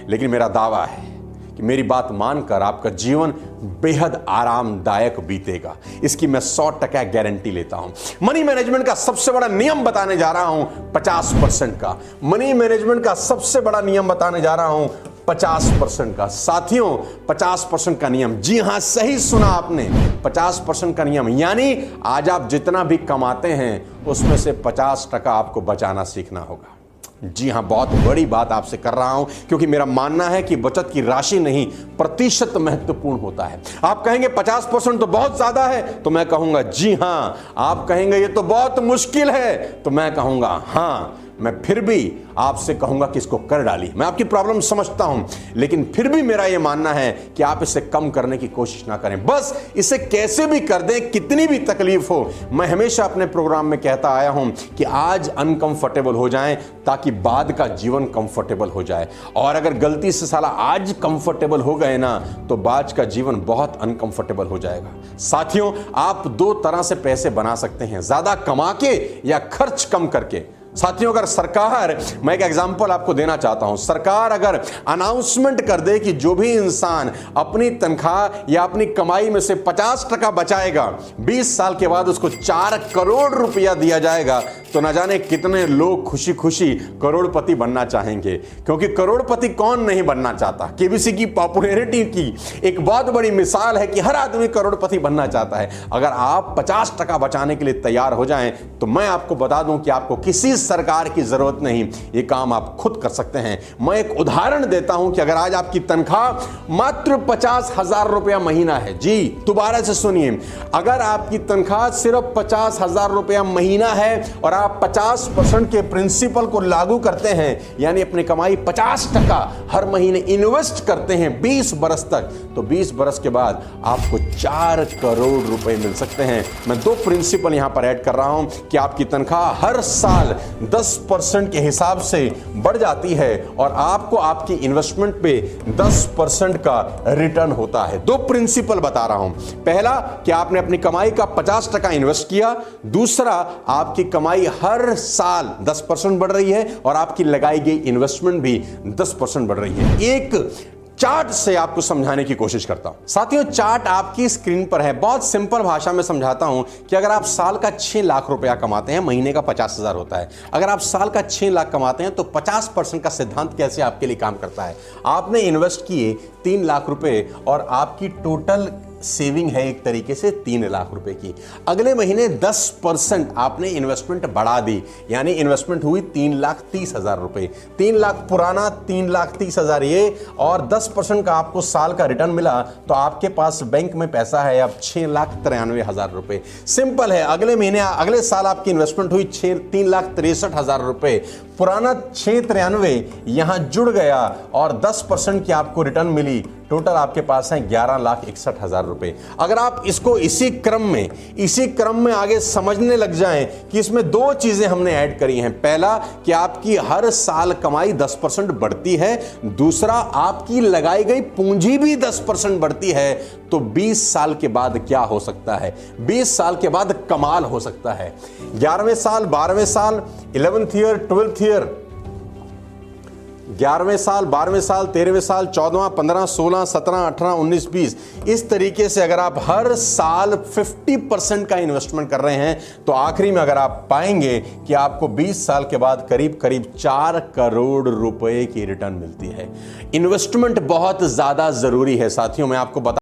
लेकिन मेरा दावा है कि मेरी बात मानकर आपका जीवन बेहद आरामदायक बीतेगा। इसकी मैं 100% गारंटी लेता हूं। मनी मैनेजमेंट का सबसे बड़ा नियम बताने जा रहा हूं 50% का। मनी मैनेजमेंट का सबसे बड़ा नियम बताने जा रहा हूं 50% का। साथियों, 50% का नियम, जी हां, सही सुना आपने, 50% का नियम, यानी आज आप जितना भी कमाते हैं उसमें से 50% आपको बचाना सीखना होगा। जी हां, बहुत बड़ी बात आपसे कर रहा हूं, क्योंकि मेरा मानना है कि बचत की राशि नहीं, प्रतिशत महत्वपूर्ण होता है। आप कहेंगे 50% तो बहुत ज्यादा है, तो मैं कहूंगा जी हां। आप कहेंगे ये तो बहुत मुश्किल है, तो मैं कहूंगा हां। मैं फिर भी आपसे कहूंगा कि इसको कर डालिए। मैं आपकी प्रॉब्लम समझता हूं, लेकिन फिर भी मेरा यह मानना है कि आप इसे कम करने की कोशिश ना करें। बस इसे कैसे भी कर दें, कितनी भी तकलीफ हो। मैं हमेशा अपने प्रोग्राम में कहता आया हूं कि आज अनकंफर्टेबल हो जाएं ताकि बाद का जीवन कंफर्टेबल हो जाए। और अगर गलती से साला आज कंफर्टेबल हो गए ना, तो बाद का जीवन बहुत अनकंफर्टेबल हो जाएगा। साथियों, आप दो तरह से पैसे बना सकते हैं, ज्यादा कमा के या खर्च कम करके। साथियों, अगर सरकार, मैं एक एग्जांपल आपको देना चाहता हूं, सरकार अगर अनाउंसमेंट कर दे कि जो भी इंसान अपनी तनख्वाह या अपनी कमाई में से 50% बचाएगा, 20 साल के बाद उसको 4 करोड़ रुपया दिया जाएगा, तो न जाने कितने लोग खुशी खुशी करोड़पति बनना चाहेंगे। क्योंकि करोड़पति कौन नहीं बनना चाहता। केबीसी की पॉपुलैरिटी की एक बहुत बड़ी मिसाल है कि हर आदमी करोड़पति बनना चाहता है। अगर आप 50% बचाने के लिए तैयार हो जाएं, तो मैं आपको बता दूं कि आपको किसी सरकार की जरूरत नहीं, ये काम आप खुद कर सकते हैं। मैं एक उदाहरण देता हूं कि अगर आज आपकी तनख्वाह मात्र 50,000 रुपया महीना है, जी दोबारा से सुनिए, अगर आपकी तनख्वाह सिर्फ 50,000 रुपया महीना है और आप 50% के प्रिंसिपल को लागू करते हैं, यानी अपनी कमाई 50% हर महीने इन्वेस्ट करते हैं 20 बरस तक, तो 20 बरस के बाद आपको 4 करोड़ रुपए मिल सकते हैं। मैं 2 प्रिंसिपल यहां पर ऐड कर रहा हूं कि आपकी तनख्वाह हर साल 10% के हिसाब से बढ़ जाती है और आपको आपकी इन्वेस्टमेंट पे 10% का रिटर्न होता है। 2 प्रिंसिपल बता रहा हूं। पहला कि आपने अपनी कमाई का 50% इन्वेस्ट किया, दूसरा आपकी कमाई हर साल 10% बढ़ रही है और आपकी लगाई गई इन्वेस्टमेंट भी 10% बढ़ रही है। एक चार्ट से आपको समझाने की कोशिश करता हूं। साथियों, चार्ट आपकी स्क्रीन पर है। बहुत सिंपल भाषा में समझाता हूं कि अगर आप साल का 6 लाख रुपया कमाते हैं, महीने का 50,000 होता है। अगर आप साल का 6 लाख कमाते हैं तो 50% का सिद्धांत कैसे आपके लिए काम करता है। आपने इन्वेस्ट किए 3 लाख रुपए और आपकी टोटल सेविंग है एक तरीके से 3 लाख रुपए की। अगले महीने 10% आपने इन्वेस्टमेंट बढ़ा दी, यानी इन्वेस्टमेंट हुई 3,30,000 रुपए। 3 लाख पुराना, 3,30,000 ये, और 10% का आपको साल का रिटर्न मिला, तो आपके पास बैंक में पैसा है अब 6,93,000 रुपए। सिंपल है, अगले महीने, अगले साल आपकी इन्वेस्टमेंट हुई 3,63,000 रुपए। पुराना 693 यहां जुड़ गया और 10% की आपको रिटर्न मिली। टोटल आपके पास है 11,61,000 रुपए। अगर आप इसको इसी क्रम में आगे समझने लग जाएं कि इसमें 2 चीजें हमने ऐड करी हैं। पहला कि आपकी हर साल कमाई 10% बढ़ती है, दूसरा आपकी लगाई गई पूंजी भी 10% बढ़ती है। तो 20 साल के बाद क्या हो सकता है? 20 साल के बाद कमाल हो सकता है। 11वें साल, 12वें साल, 11th ईयर, 12th ईयर, 11वें साल, 12वें साल, 13वें साल, 14वां, 15, 16, 17, 18, 19, 20, इस तरीके से अगर आप हर साल 50% का इन्वेस्टमेंट कर रहे हैं, तो आखिरी में अगर आप पाएंगे कि आपको 20 साल के बाद करीब करीब 4 करोड़ रुपए की रिटर्न मिलती है। इन्वेस्टमेंट बहुत ज्यादा जरूरी है साथियों। मैं आपको बता